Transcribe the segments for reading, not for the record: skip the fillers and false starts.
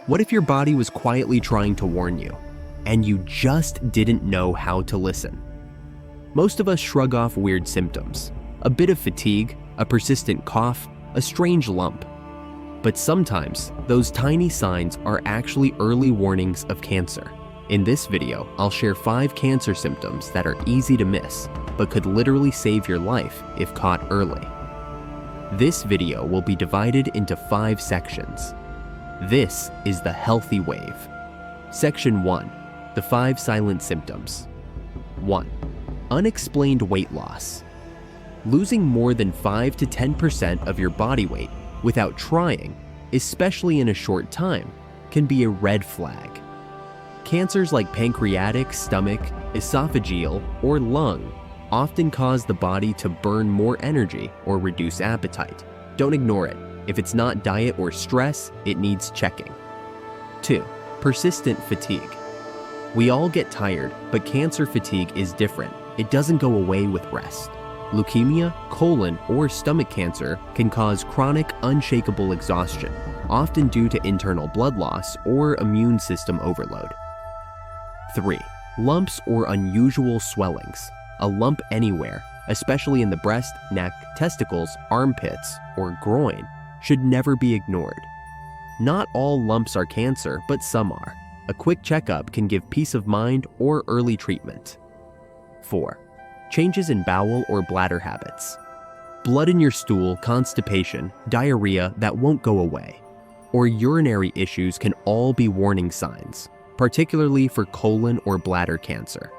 What if your body was quietly trying to warn you, and you just didn't know how to listen? Most of us shrug off weird symptoms, a bit of fatigue, a persistent cough, a strange lump. But sometimes, those tiny signs are actually early warnings of cancer. In this video, I'll share 5 cancer symptoms that are easy to miss, but could literally save your life if caught early. This video will be divided into 5 sections. This is the healthy wave. Section 1, the 5 silent symptoms. 1. Unexplained weight loss. Losing more than 5 to 10% of your body weight without trying, especially in a short time, can be a red flag. Cancers like pancreatic, stomach, esophageal, or lung often cause the body to burn more energy or reduce appetite. Don't ignore it. If it's not diet or stress, it needs checking. 2. Persistent fatigue. We all get tired, but cancer fatigue is different. It doesn't go away with rest. Leukemia, colon, or stomach cancer can cause chronic, unshakable exhaustion, often due to internal blood loss or immune system overload. 3. Lumps or unusual swellings. A lump anywhere, especially in the breast, neck, testicles, armpits, or groin, should never be ignored. Not all lumps are cancer, but some are. A quick checkup can give peace of mind or early treatment. 4. Changes in bowel or bladder habits. Blood in your stool, constipation, diarrhea that won't go away, or urinary issues can all be warning signs, particularly for colon or bladder cancer.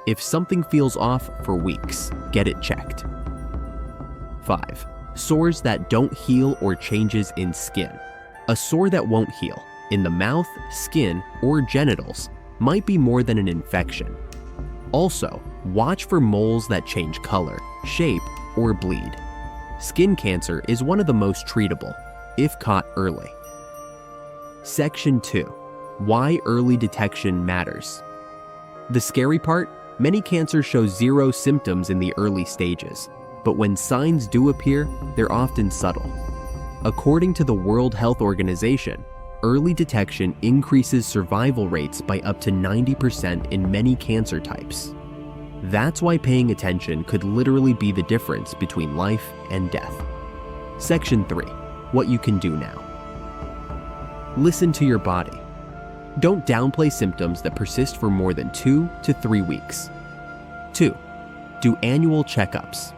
If something feels off for weeks, get it checked. 5. Sores that don't heal or changes in skin. A sore that won't heal, in the mouth, skin, or genitals, might be more than an infection. Also, watch for moles that change color, shape, or bleed. Skin cancer is one of the most treatable, if caught early. Section 2. Why early detection matters. The scary part? Many cancers show 0 symptoms in the early stages, but when signs do appear, they're often subtle. According to the World Health Organization, early detection increases survival rates by up to 90% in many cancer types. That's why paying attention could literally be the difference between life and death. Section 3. What you can do now. Listen to your body. Don't downplay symptoms that persist for more than 2 to 3 weeks. 2. Do annual checkups.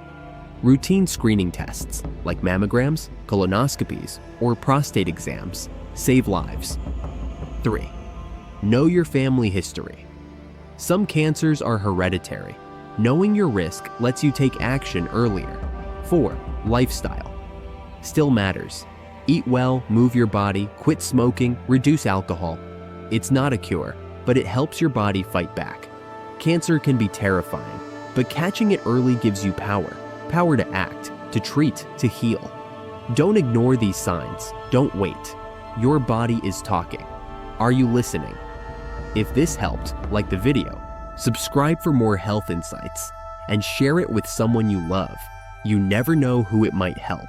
Routine screening tests, like mammograms, colonoscopies, or prostate exams, save lives. 3. Know your family history. Some cancers are hereditary. Knowing your risk lets you take action earlier. 4. Lifestyle. Still matters. Eat well, move your body, quit smoking, reduce alcohol. It's not a cure, but it helps your body fight back. Cancer can be terrifying, but catching it early gives you power. Power to act, to treat, to heal. Don't ignore these signs. Don't wait. Your body is talking. Are you listening? If this helped, like the video, subscribe for more health insights, and share it with someone you love. You never know who it might help.